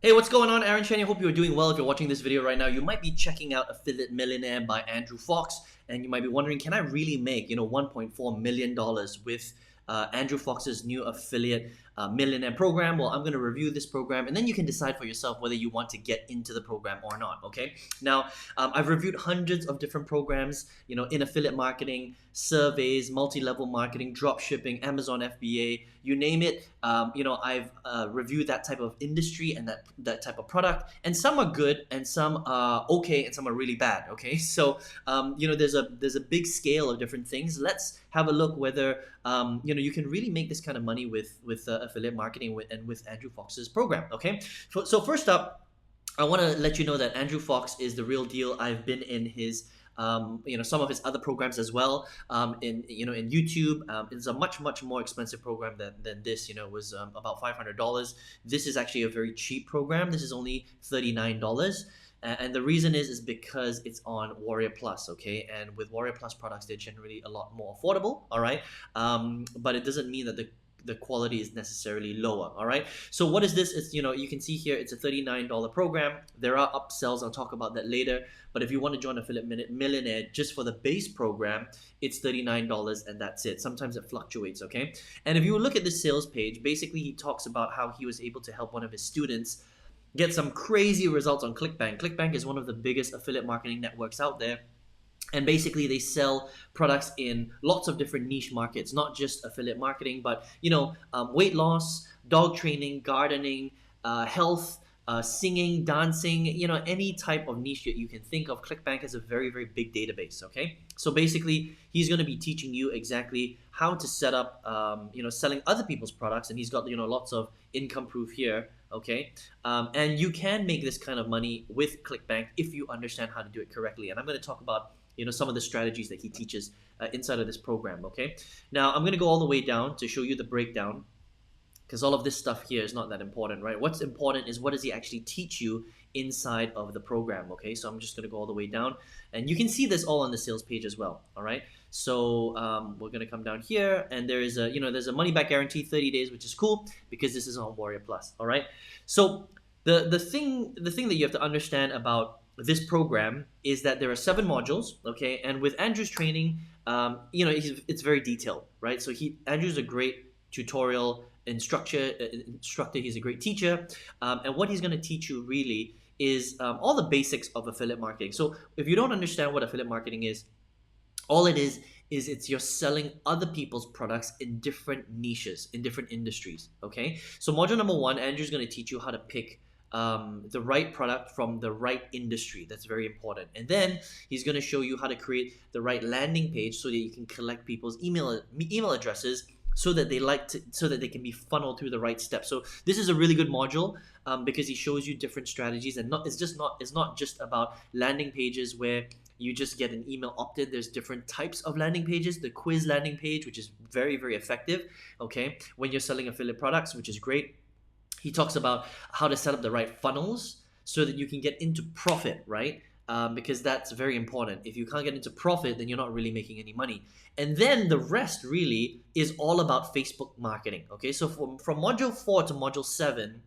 Hey, what's going on? Aaron Chen. I hope you're doing well. If you're watching this video right now, you might be checking out Affiliate Millionaire by Andrew Fox, and you might be wondering, can I really make $1.4 million with Andrew Fox's new affiliate millionaire program? Well, I'm going to review this program, and then you can decide for yourself whether you want to get into the program or not. Okay. Now, I've reviewed hundreds of different programs, in affiliate marketing, surveys, multi-level marketing, drop shipping, Amazon FBA, you name it. I've reviewed that type of industry and that type of product, and some are good, and some are okay, and some are really bad. Okay, so there's a big scale of different things. Let's have a look whether you can really make this kind of money with affiliate marketing and with Andrew Fox's program. Okay, so first up, I want to let you know that Andrew Fox is the real deal. I've been in his some of his other programs as well. In YouTube, it's a much more expensive program than this. It was about $500. This is actually a very cheap program. This is only $39. And the reason is because it's on Warrior Plus, okay? And with Warrior Plus products, they're generally a lot more affordable, all right? But it doesn't mean that the quality is necessarily lower, all right? So what is this? It's, you can see here, it's a $39 program. There are upsells, I'll talk about that later. But if you want to join Affiliate Millionaire just for the base program, it's $39 and that's it. Sometimes it fluctuates, okay? And if you look at the sales page, basically he talks about how he was able to help one of his students get some crazy results on ClickBank. ClickBank is one of the biggest affiliate marketing networks out there. And basically they sell products in lots of different niche markets, not just affiliate marketing, but weight loss, dog training, gardening, health, singing, dancing, any type of niche that you can think of. ClickBank has a very big database, okay? So basically he's going to be teaching you exactly how to set up selling other people's products, and he's got lots of income proof here, okay? And you can make this kind of money with ClickBank if you understand how to do it correctly. And I'm going to talk about some of the strategies that he teaches inside of this program, okay? Now, I'm going to go all the way down to show you the breakdown, because all of this stuff here is not that important, right? What's important is what does he actually teach you inside of the program, okay? So I'm just going to go all the way down, and you can see this all on the sales page as well, all right? So we're going to come down here, and there is there's a money back guarantee, 30 days, which is cool because this is on Warrior Plus, all right? So the thing that you have to understand about this program is that there are 7 modules, okay? And with Andrew's training, it's very detailed, right? So Andrew's a great tutorial instructor. He's a great teacher, and what he's going to teach you really is all the basics of affiliate marketing. So if you don't understand what affiliate marketing is, all it is it's you're selling other people's products in different niches, in different industries, okay? So module number 1, Andrew's going to teach you how to pick the right product from the right industry. That's very important. And then he's going to show you how to create the right landing page so that you can collect people's email addresses so that they can be funneled through the right steps. So this is a really good module because he shows you different strategies, and it's not just about landing pages where you just get an email opt-in. There's different types of landing pages. The quiz landing page, which is very effective, okay, when you're selling affiliate products, which is great. He talks about how to set up the right funnels so that you can get into profit, right? Because that's very important. If you can't get into profit, then you're not really making any money. And then the rest really is all about Facebook marketing, okay? So from module 4 to module 7,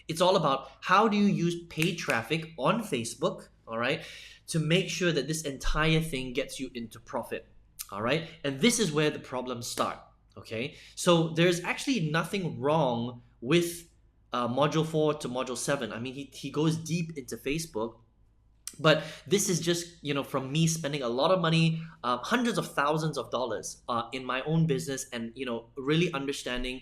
it's all about how do you use paid traffic on Facebook, all right, to make sure that this entire thing gets you into profit, all right? And this is where the problems start, okay? So there's actually nothing wrong with module 4 to module 7. I mean, he goes deep into Facebook, but this is just, from me spending a lot of money, hundreds of thousands of dollars in my own business, and, really understanding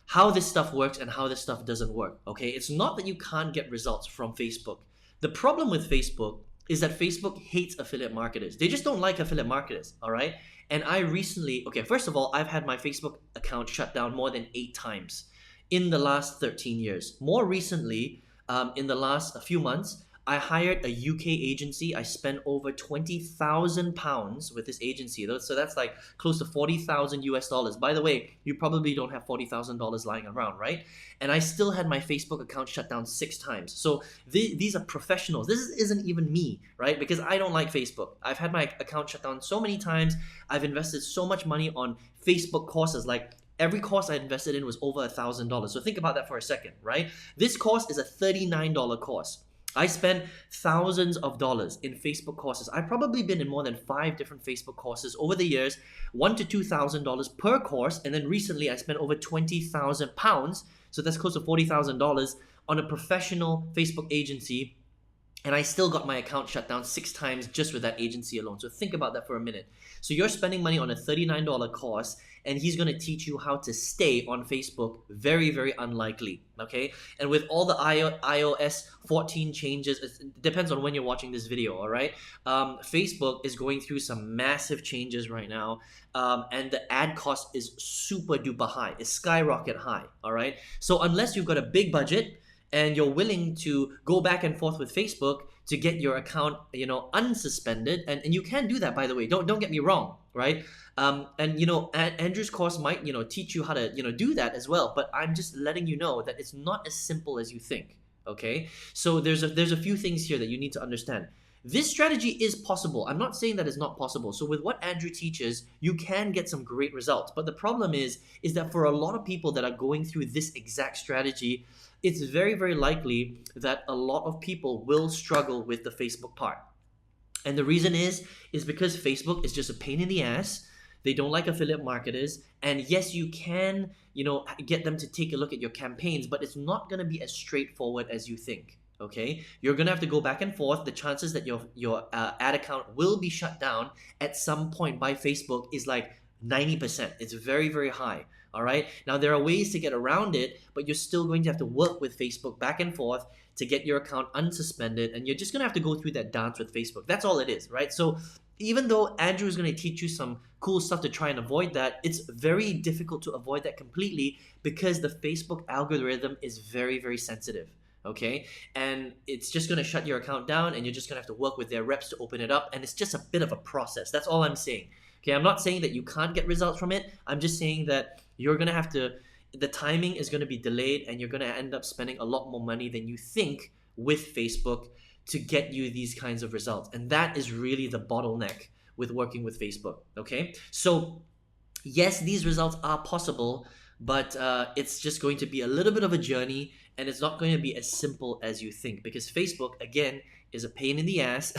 how this stuff works and how this stuff doesn't work, okay? It's not that you can't get results from Facebook. The problem with Facebook is that Facebook hates affiliate marketers. They just don't like affiliate marketers, all right? And I recently, first of all, I've had my Facebook account shut down more than 8 times in the last 13 years. More recently, in the last few months, I hired a UK agency. I spent over £20,000 with this agency. So that's like close to 40,000 US dollars. By the way, you probably don't have $40,000 lying around, right? And I still had my Facebook account shut down 6 times. So these are professionals. This isn't even me, right? Because I don't like Facebook. I've had my account shut down so many times. I've invested so much money on Facebook courses like Every course I invested in was over $1,000. So think about that for a second, right? This course is a $39 course. I spent thousands of dollars in Facebook courses. I've probably been in more than 5 different Facebook courses over the years, $1,000 to $2,000 per course. And then recently I spent over 20,000 pounds. So that's close to $40,000 on a professional Facebook agency. And I still got my account shut down 6 times just with that agency alone. So think about that for a minute. So you're spending money on a $39 course, and he's going to teach you how to stay on Facebook. Very, very unlikely, okay? And with all the iOS 14 changes, it depends on when you're watching this video, all right? Facebook is going through some massive changes right now, and the ad cost is super duper high. It's skyrocket high, all right? So unless you've got a big budget, and you're willing to go back and forth with Facebook to get your account, unsuspended, and you can do that, by the way. Don't get me wrong, right? And Andrew's course might teach you how to do that as well. But I'm just letting you know that it's not as simple as you think. Okay, so there's a few things here that you need to understand. This strategy is possible. I'm not saying that it's not possible. So with what Andrew teaches, you can get some great results. But the problem is that for a lot of people that are going through this exact strategy, it's very, very likely that a lot of people will struggle with the Facebook part. And the reason is because Facebook is just a pain in the ass. They don't like affiliate marketers. And yes, you can, get them to take a look at your campaigns, but it's not going to be as straightforward as you think. Okay, you're gonna have to go back and forth. The chances that your ad account will be shut down at some point by Facebook is like 90%. It's very, very high. All right. Now there are ways to get around it, but you're still going to have to work with Facebook back and forth to get your account unsuspended, and you're just gonna have to go through that dance with Facebook. That's all it is, right? So even though Andrew is going to teach you some cool stuff to try and avoid that, it's very difficult to avoid that completely because the Facebook algorithm is very, very sensitive. Okay, and it's just going to shut your account down, and you're just going to have to work with their reps to open it up, and it's just a bit of a process. That's all I'm saying. Okay, I'm not saying that you can't get results from it. I'm just saying that you're going to have to, the timing is going to be delayed, and you're going to end up spending a lot more money than you think with Facebook to get you these kinds of results. And that is really the bottleneck with working with Facebook. Okay, so yes, these results are possible, but it's just going to be a little bit of a journey, and it's not going to be as simple as you think, because Facebook, again, is a pain in the ass.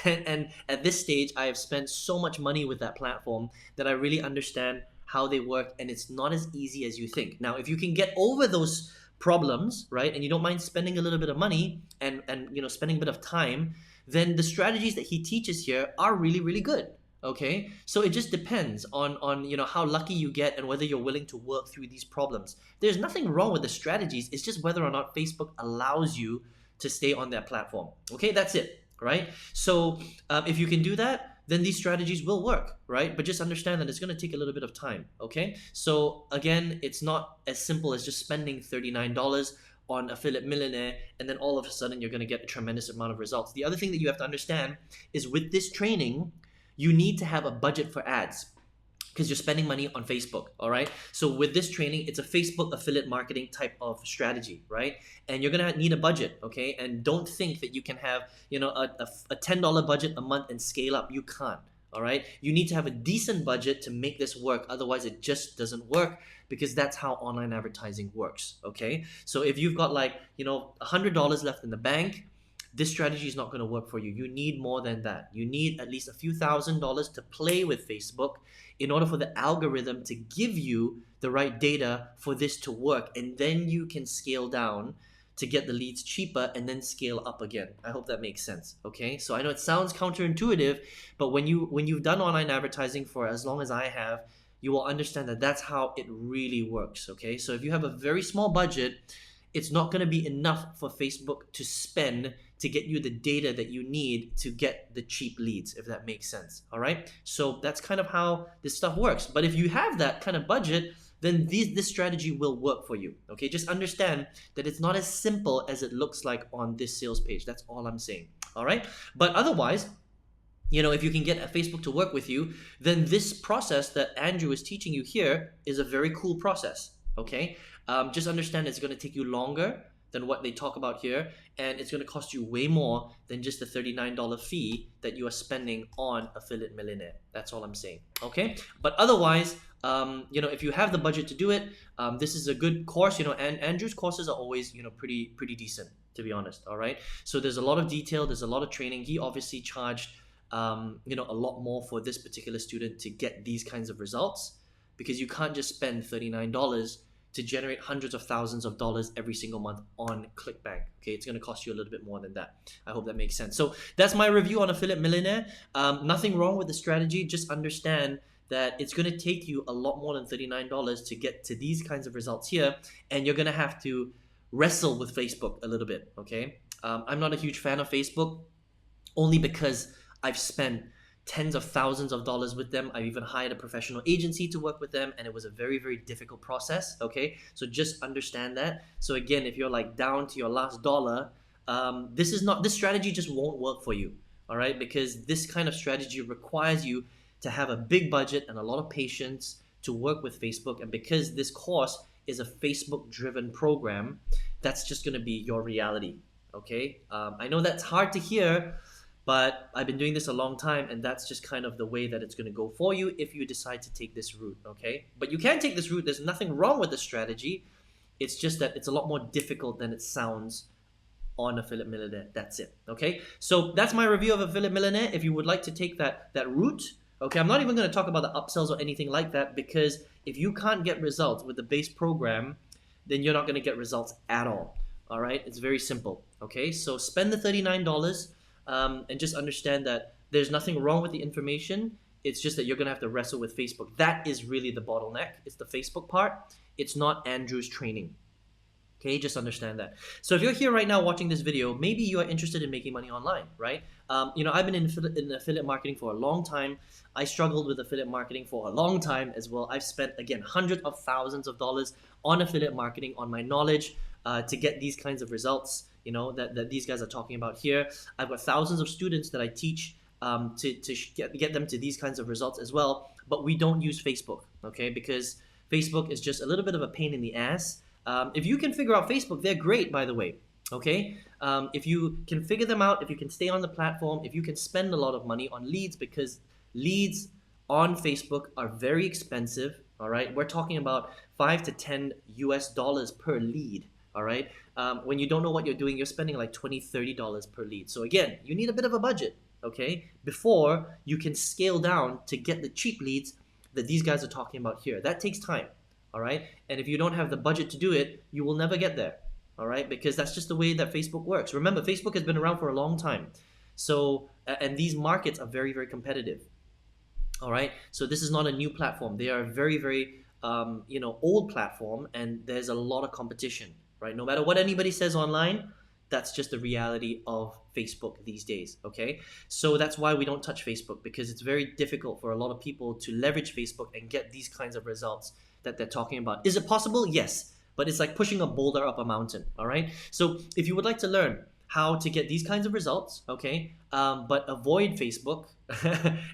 and at this stage, I have spent so much money with that platform that I really understand how they work, and it's not as easy as you think. Now, if you can get over those problems, right, and you don't mind spending a little bit of money and spending a bit of time, then the strategies that he teaches here are really, really good. Okay, so it just depends on how lucky you get and whether you're willing to work through these problems. There's nothing wrong with the strategies. It's just whether or not Facebook allows you to stay on their platform. Okay, that's it, right? So if you can do that, then these strategies will work, right? But just understand that it's going to take a little bit of time. Okay, so again, it's not as simple as just spending $39 on Affiliate Millionaire, and then all of a sudden you're going to get a tremendous amount of results. The other thing that you have to understand is with this training, you need to have a budget for ads because you're spending money on Facebook, all right? So with this training, it's a Facebook affiliate marketing type of strategy, right? And you're gonna need a budget, okay? And don't think that you can have, a $10 budget a month and scale up. You can't, all right? You need to have a decent budget to make this work. Otherwise, it just doesn't work, because that's how online advertising works, okay? So if you've got $100 left in the bank, this strategy is not going to work for you. You need more than that. You need at least a few $1,000s to play with Facebook in order for the algorithm to give you the right data for this to work. And then you can scale down to get the leads cheaper and then scale up again. I hope that makes sense. Okay, so I know it sounds counterintuitive, but when you've done online advertising for as long as I have, you will understand that that's how it really works. Okay, so if you have a very small budget, it's not going to be enough for Facebook to spend to get you the data that you need to get the cheap leads, if that makes sense. All right, so that's kind of how this stuff works. But if you have that kind of budget, then this strategy will work for you. Okay, just understand that it's not as simple as it looks like on this sales page. That's all I'm saying. All right, but otherwise, if you can get Facebook to work with you, then this process that Andrew is teaching you here is a very cool process. Okay, just understand it's going to take you longer than what they talk about here, and it's going to cost you way more than just the $39 fee that you are spending on Affiliate Millionaire. That's all I'm saying. Okay, but otherwise, if you have the budget to do it, this is a good course. And Andrew's courses are always pretty decent, to be honest. All right, so there's a lot of detail, there's a lot of training. He obviously charged a lot more for this particular student to get these kinds of results, because you can't just spend $39 to generate hundreds of thousands of dollars every single month on ClickBank. Okay, it's going to cost you a little bit more than that. I hope that makes sense. So that's my review on Affiliate Millionaire. Nothing wrong with the strategy. Just understand that it's going to take you a lot more than $39 to get to these kinds of results here, and you're going to have to wrestle with Facebook a little bit. Okay, I'm not a huge fan of Facebook, only because I've spent tens of thousands of dollars with them. I've even hired a professional agency to work with them, and it was a very, very difficult process. Okay, so just understand that. So again, if you're like down to your last dollar, this strategy just won't work for you. All right, because this kind of strategy requires you to have a big budget and a lot of patience to work with Facebook. And because this course is a Facebook driven program, that's just going to be your reality. Okay, I know that's hard to hear, but I've been doing this a long time, and that's just kind of the way that it's going to go for you if you decide to take this route, okay? But you can take this route. There's nothing wrong with the strategy. It's just that it's a lot more difficult than it sounds on Affiliate Millionaire. That's it, okay? So that's my review of Affiliate Millionaire. If you would like to take that route, okay, I'm not even going to talk about the upsells or anything like that, because if you can't get results with the base program, then you're not going to get results at all right? It's very simple, okay? So spend the $39, and just understand that there's nothing wrong with the information. It's just that you're going to have to wrestle with Facebook. That is really the bottleneck. It's the Facebook part. It's not Andrew's training. Okay, just understand that. So if you're here right now watching this video, maybe you are interested in making money online, right? I've been in affiliate marketing for a long time. I struggled with affiliate marketing for a long time as well. I've spent, again, hundreds of thousands of dollars on affiliate marketing, on my knowledge, to get these kinds of results, that these guys are talking about here. I've got thousands of students that I teach to get them to these kinds of results as well. But we don't use Facebook, okay? Because Facebook is just a little bit of a pain in the ass. If you can figure out Facebook, they're great, by the way, okay? If you can figure them out, if you can stay on the platform, if you can spend a lot of money on leads, because leads on Facebook are very expensive, all right? We're talking about $5 to $10 US per lead, all right? When you don't know what you're doing, you're spending like $20, $30 per lead. So again, you need a bit of a budget, okay? Before you can scale down to get the cheap leads that these guys are talking about here. That takes time, all right? And if you don't have the budget to do it, you will never get there, all right? Because that's just the way that Facebook works. Remember, Facebook has been around for a long time. So, and these markets are very, very competitive, all right? So this is not a new platform. They are a very, very, old platform, and there's a lot of competition, right? No matter what anybody says online, that's just the reality of Facebook these days, okay? So that's why we don't touch Facebook, because it's very difficult for a lot of people to leverage Facebook and get these kinds of results that they're talking about. Is it possible? Yes, but it's like pushing a boulder up a mountain, all right? So if you would like to learn how to get these kinds of results, okay, but avoid Facebook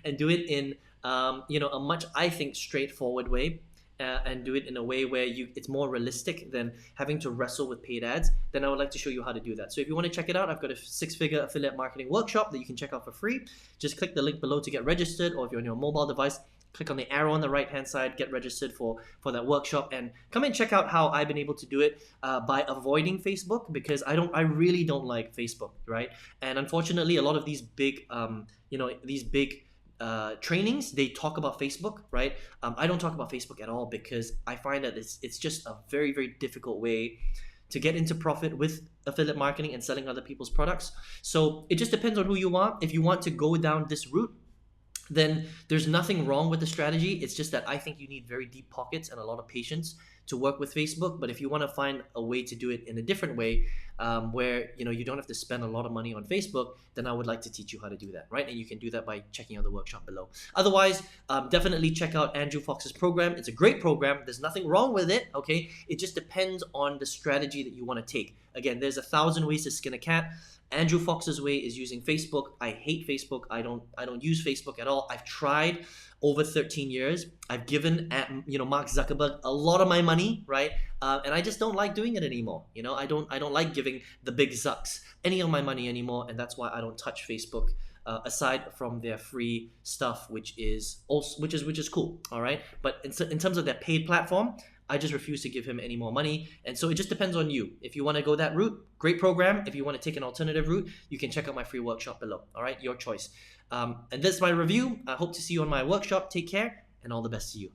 and do it in, a much, I think, straightforward way, and do it in a way where it's more realistic than having to wrestle with paid ads, then I would like to show you how to do that. So if you want to check it out, I've got a 6-figure affiliate marketing workshop that you can check out for free. Just click the link below to get registered, or if you're on your mobile device, click on the arrow on the right hand side, get registered for that workshop, and come and check out how I've been able to do it by avoiding Facebook, because I really don't like Facebook, right? And unfortunately, a lot of these big trainings, they talk about Facebook, right? I don't talk about Facebook at all, because I find that it's just a very, very difficult way to get into profit with affiliate marketing and selling other people's products. So it just depends on who you are. If you want to go down this route, then there's nothing wrong with the strategy. It's just that I think you need very deep pockets and a lot of patience to work with Facebook. But if you want to find a way to do it in a different way, where you don't have to spend a lot of money on Facebook, then I would like to teach you how to do that, right? And you can do that by checking out the workshop below. Otherwise, definitely check out Andrew Fox's program. It's a great program. There's nothing wrong with it, okay? It just depends on the strategy that you want to take. Again, there's 1,000 ways to skin a cat. Andrew Fox's way is using Facebook. I hate Facebook. I don't use Facebook at all. I've tried over 13 years. I've given Mark Zuckerberg a lot of my money, right? And I just don't like doing it anymore. I don't like giving the big Zucks any of my money anymore, and that's why I don't touch Facebook. Aside from their free stuff, which is cool, all right. But in terms of their paid platform, I just refuse to give him any more money. And so it just depends on you. If you want to go that route, great program. If you want to take an alternative route, you can check out my free workshop below. All right, your choice. And this is my review. I hope to see you on my workshop. Take care, and all the best to you.